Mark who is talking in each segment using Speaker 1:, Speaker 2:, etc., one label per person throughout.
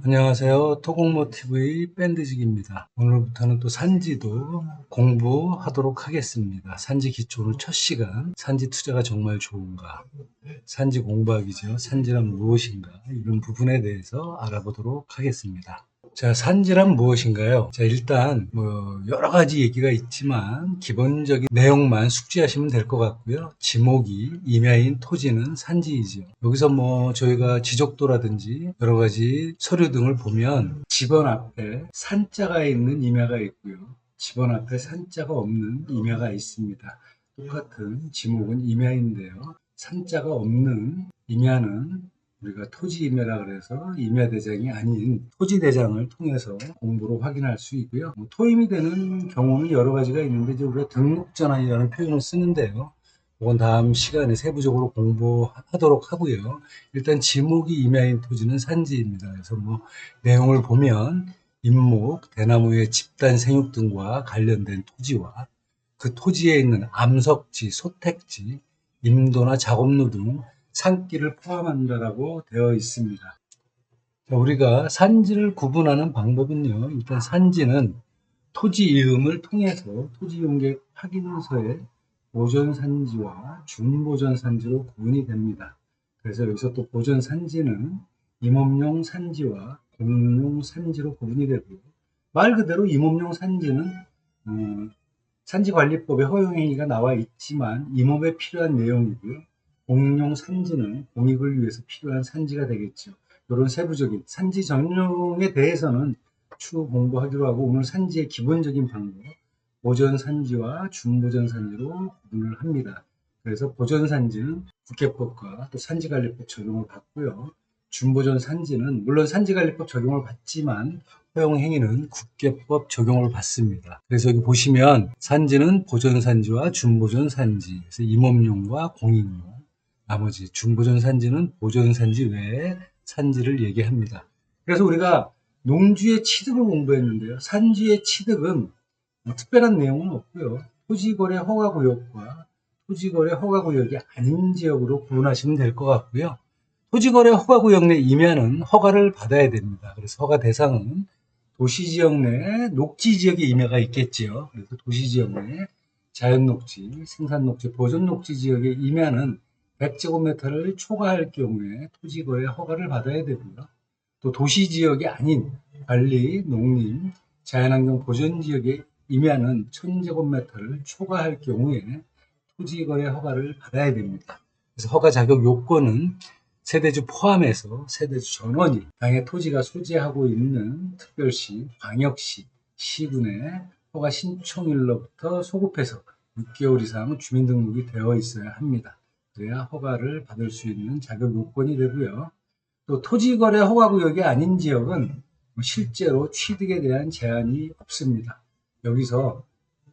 Speaker 1: 안녕하세요. 토공모티브의 밴드직입니다. 오늘부터는 또 산지도 공부하도록 하겠습니다. 산지 기초 오늘 첫 시간, 산지 투자가 정말 좋은가? 산지 공부하기죠. 산지란 무엇인가? 이런 부분에 대해서 알아보도록 하겠습니다. 자, 산지란 무엇인가요? 자, 일단 여러 가지 얘기가 있지만 기본적인 내용만 숙지하시면 될 것 같고요. 지목이 임야인 토지는 산지이죠. 여기서 저희가 지적도라든지 여러 가지 서류 등을 보면 집원 앞에 산자가 있는 임야가 있고요. 집원 앞에 산자가 없는 임야가 있습니다. 똑같은 지목은 임야인데요. 산자가 없는 임야는 우리가 토지임야라 그래서 임야대장이 아닌 토지대장을 통해서 공부로 확인할 수 있고요. 토임이 되는 경우는 여러 가지가 있는데 이제 우리가 등록전환이라는 표현을 쓰는데요. 그건 다음 시간에 세부적으로 공부하도록 하고요. 일단 지목이 임야인 토지는 산지입니다. 그래서 내용을 보면 임목, 대나무의 집단 생육 등과 관련된 토지와 그 토지에 있는 암석지, 소택지, 임도나 작업로 등 산기를 포함한다라고 되어 있습니다. 자, 우리가 산지를 구분하는 방법은요. 일단 산지는 토지 이음을 통해서 토지 용계 확인서에 보존 산지와 준보존 산지로 구분이 됩니다. 그래서 여기서 또 보존 산지는 임업용 산지와 공용 산지로 구분이 되고요. 말 그대로 임업용 산지는 산지관리법에 허용행위가 나와 있지만 임업에 필요한 내용이고요. 공용 산지는 공익을 위해서 필요한 산지가 되겠죠. 이런 세부적인 산지 전용에 대해서는 추후 공부하기로 하고 오늘 산지의 기본적인 방법, 보존 산지와 준보존 산지로 구분을 합니다. 그래서 보존 산지는 국계법과 또 산지관리법 적용을 받고요. 준보존 산지는 물론 산지관리법 적용을 받지만 허용 행위는 국계법 적용을 받습니다. 그래서 여기 보시면 산지는 보존 산지와 준보존 산지, 그래서 임업용과 공익용, 나머지 준보존 산지는 보존 산지 외에 산지를 얘기합니다. 그래서 우리가 농지의 취득을 공부했는데요. 산지의 취득은 특별한 내용은 없고요. 토지거래 허가구역과 토지거래 허가구역이 아닌 지역으로 구분하시면 될 것 같고요. 토지거래 허가구역 내 임야는 허가를 받아야 됩니다. 그래서 허가 대상은 도시지역 내 녹지지역에 임야가 있겠지요. 그래서 도시지역 내 자연녹지, 생산녹지, 보존녹지지역의 임야는 100제곱미터를 초과할 경우에 토지거래 허가를 받아야 되고요. 또 도시지역이 아닌 관리, 농림, 자연환경 보존지역의 임야는 1000제곱미터를 초과할 경우에 토지거래 허가를 받아야 됩니다. 그래서 허가 자격 요건은 세대주 포함해서 세대주 전원이 당해 토지가 소재하고 있는 특별시, 광역시, 시군의 허가 신청일로부터 소급해서 6개월 이상 주민등록이 되어 있어야 합니다. 그래야 허가를 받을 수 있는 자격 요건이 되고요. 또 토지거래 허가구역이 아닌 지역은 실제로 취득에 대한 제한이 없습니다. 여기서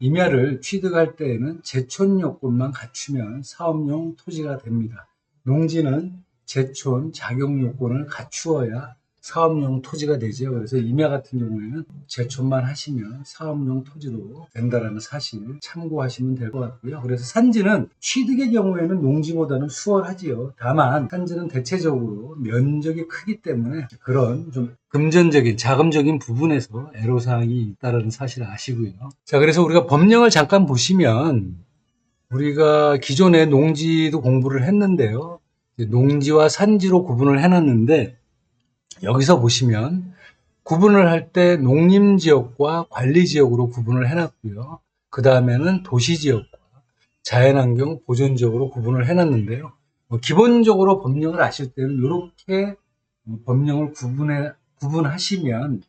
Speaker 1: 임야를 취득할 때에는 제촌 요건만 갖추면 사업용 토지가 됩니다. 농지는 제촌 자격 요건을 갖추어야 사업용 토지가 되죠. 그래서 임야 같은 경우에는 제촌만 하시면 사업용 토지도 된다는 사실 참고하시면 될 것 같고요. 그래서 산지는 취득의 경우에는 농지보다는 수월하지요. 다만 산지는 대체적으로 면적이 크기 때문에 그런 좀 금전적인 자금적인 부분에서 애로사항이 있다는 사실을 아시고요. 자, 그래서 우리가 법령을 잠깐 보시면 우리가 기존에 농지도 공부를 했는데요. 농지와 산지로 구분을 해놨는데 여기서 보시면 구분을 할 때 농림지역과 관리지역으로 구분을 해놨고요. 그 다음에는 도시지역과 자연환경 보존지역으로 구분을 해놨는데요. 기본적으로 법령을 아실 때는 이렇게 법령을 구분하시면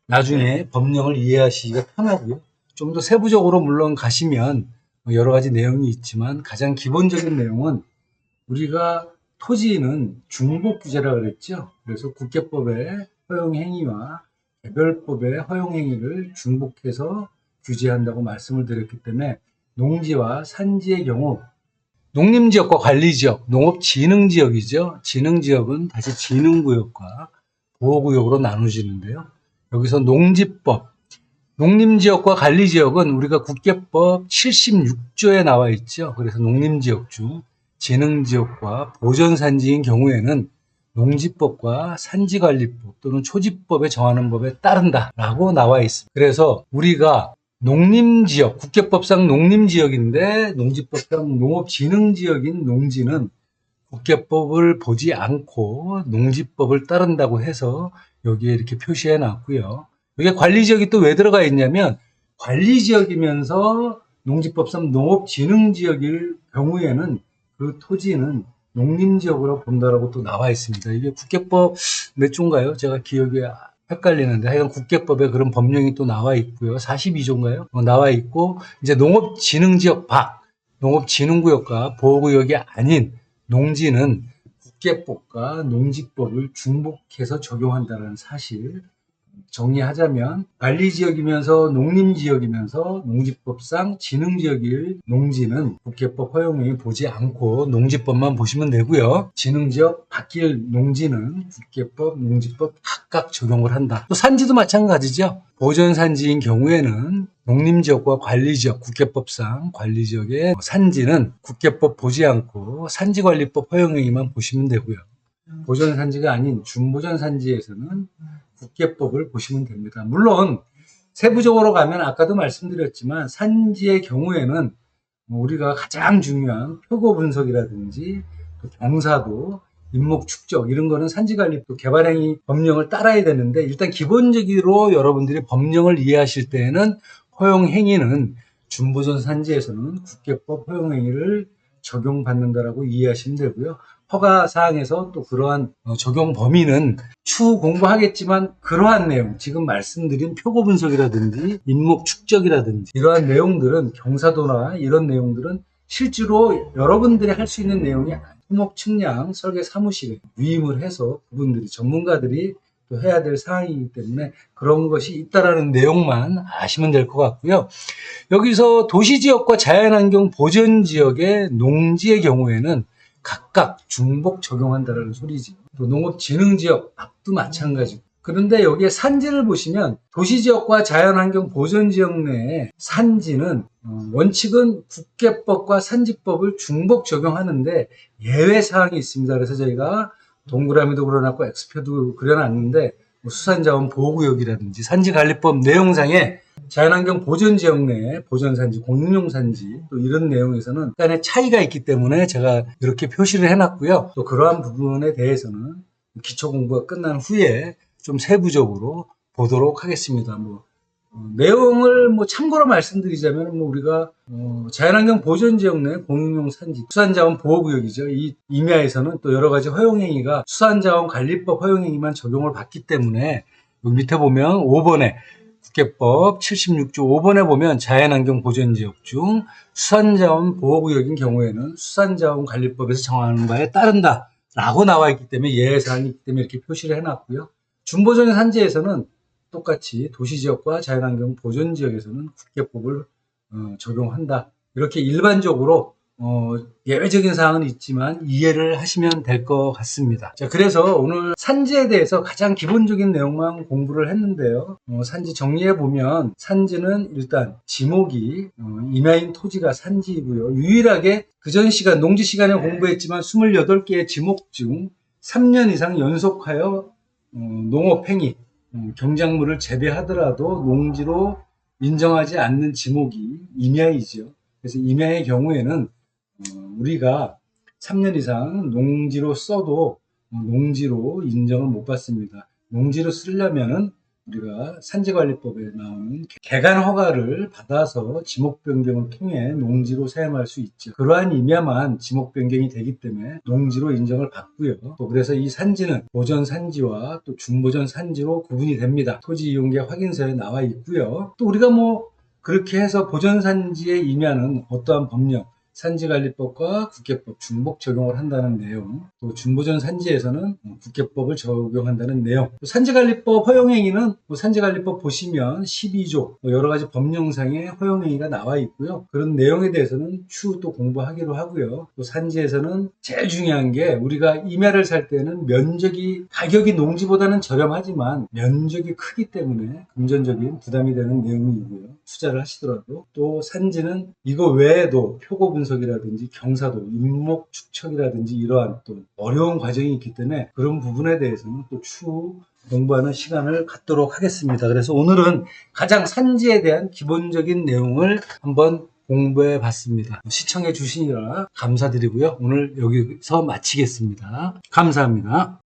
Speaker 1: 나중에 법령을 이해하시기가 편하고요. 좀 더 세부적으로 물론 가시면 여러 가지 내용이 있지만 가장 기본적인 내용은 우리가 토지는 중복 규제라 그랬죠. 그래서 국계법의 허용 행위와 개별법의 허용 행위를 중복해서 규제한다고 말씀을 드렸기 때문에 농지와 산지의 경우 농림지역과 관리지역, 농업진흥지역이죠. 진흥지역은 다시 진흥구역과 보호구역으로 나눠지는데요. 여기서 농지법, 농림지역과 관리지역은 우리가 국계법 76조에 나와 있죠. 그래서 농림지역 중 진흥지역과 보존산지인 경우에는 농지법과 산지관리법 또는 초지법에 정하는 법에 따른다라고 나와 있습니다. 그래서 우리가 농림지역, 국계법상 농림지역인데 농지법상 농업진흥지역인 농지는 국계법을 보지 않고 농지법을 따른다고 해서 여기에 이렇게 표시해 놨고요. 여기에 관리지역이 또 왜 들어가 있냐면 관리지역이면서 농지법상 농업진흥지역일 경우에는 그 토지는 농림지역으로 본다라고 또 나와 있습니다. 이게 국계법 몇 조인가요? 제가 기억이 헷갈리는데 하여간 국계법에 그런 법령이 또 나와 있고요. 42조인가요? 나와 있고 이제 농업진흥지역 밖, 농업진흥구역과 보호구역이 아닌 농지는 국계법과 농지법을 중복해서 적용한다는 사실 정리하자면 관리지역이면서 농림지역이면서 농지법상 진흥지역일 농지는 국계법 허용을 보지 않고 농지법만 보시면 되고요. 진흥지역 밖일 농지는 국계법, 농지법 각각 적용을 한다. 또 산지도 마찬가지죠. 보전산지인 경우에는 농림지역과 관리지역, 국계법상 관리지역의 산지는 국계법 보지 않고 산지관리법 허용행위만 보시면 되고요. 보전산지가 아닌 준보전산지에서는 국계법을 보시면 됩니다. 물론 세부적으로 가면 아까도 말씀드렸지만 산지의 경우에는 우리가 가장 중요한 표고 분석이라든지 경사도, 인목 축적 이런 거는 산지관리 또 개발행위 법령을 따라야 되는데 일단 기본적으로 여러분들이 법령을 이해하실 때에는 허용행위는 준보전 산지에서는 국계법 허용행위를 적용받는다라고 이해하시면 되고요. 허가사항에서 또 그러한 적용 범위는 추후 공부하겠지만 그러한 내용, 지금 말씀드린 표고 분석이라든지 인목 축적이라든지 이러한 내용들은 경사도나 이런 내용들은 실제로 여러분들이 할 수 있는 내용이 토목 측량 설계 사무실에 위임을 해서 그분들이 전문가들이 또 해야 될 사항이기 때문에 그런 것이 있다라는 내용만 아시면 될 것 같고요. 여기서 도시지역과 자연환경 보전지역의 농지의 경우에는 각각 중복 적용한다는 소리지. 또 농업진흥지역 앞도 마찬가지고. 그런데 여기에 산지를 보시면 도시지역과 자연환경 보전지역 내에 산지는 원칙은 국계법과 산지법을 중복 적용하는데 예외사항이 있습니다. 그래서 저희가 동그라미도 그려놨고 엑스표도 그려놨는데 수산자원 보호구역이라든지 산지관리법 내용상에 자연환경 보전지역 내 보전산지, 공용산지 또 이런 내용에서는 약간의 차이가 있기 때문에 제가 이렇게 표시를 해놨고요. 또 그러한 부분에 대해서는 기초공부가 끝난 후에 좀 세부적으로 보도록 하겠습니다. 내용을 참고로 말씀드리자면 우리가 자연환경 보전지역 내 공용용 산지, 수산자원 보호구역이죠. 이 임야에서는 또 여러 가지 허용행위가 수산자원 관리법 허용행위만 적용을 받기 때문에 여기 밑에 보면 5번에 국계법 76조 5번에 보면 자연환경 보전지역 중 수산자원 보호구역인 경우에는 수산자원관리법에서 정하는 바에 따른다 라고 나와 있기 때문에 예외사항이 있기 때문에 이렇게 표시를 해놨고요. 준보전 산지에서는 똑같이 도시지역과 자연환경 보전지역에서는 국계법을 적용한다. 이렇게 일반적으로 예외적인 사항은 있지만 이해를 하시면 될 것 같습니다. 자, 그래서 오늘 산지에 대해서 가장 기본적인 내용만 공부를 했는데요. 산지 정리해 보면 산지는 일단 지목이 임야인 토지가 산지이고요. 유일하게 그전 시간 농지 시간에 공부했지만 28개의 지목 중 3년 이상 연속하여 농업행위 경작물을 재배하더라도 농지로 인정하지 않는 지목이 임야이죠. 그래서 임야의 경우에는 우리가 3년 이상 농지로 써도 농지로 인정을 못 받습니다. 농지로 쓰려면은 우리가 산지관리법에 나오는 개간 허가를 받아서 지목 변경을 통해 농지로 사용할 수 있죠. 그러한 임야만 지목 변경이 되기 때문에 농지로 인정을 받고요. 또 그래서 이 산지는 보전 산지와 또 준보전 산지로 구분이 됩니다. 토지 이용계 확인서에 나와 있고요. 또 우리가 그렇게 해서 보전 산지의 임야는 어떠한 법령 산지관리법과 국계법 중복 적용을 한다는 내용, 또 준보전 산지에서는 국계법을 적용한다는 내용, 또 산지관리법 허용행위는 산지관리법 보시면 12조 여러 가지 법령상의 허용행위가 나와 있고요. 그런 내용에 대해서는 추후 또 공부하기로 하고요. 또 산지에서는 제일 중요한 게 우리가 임야를 살 때는 면적이 가격이 농지보다는 저렴하지만 면적이 크기 때문에 금전적인 부담이 되는 내용이고요. 투자를 하시더라도 또 산지는 이거 외에도 표고 분석이라든지 경사도, 인목 축척이라든지 이러한 또 어려운 과정이 있기 때문에 그런 부분에 대해서는 또 추후 공부하는 시간을 갖도록 하겠습니다. 그래서 오늘은 가장 산지에 대한 기본적인 내용을 한번 공부해 봤습니다. 시청해 주시느라 감사드리고요. 오늘 여기서 마치겠습니다. 감사합니다.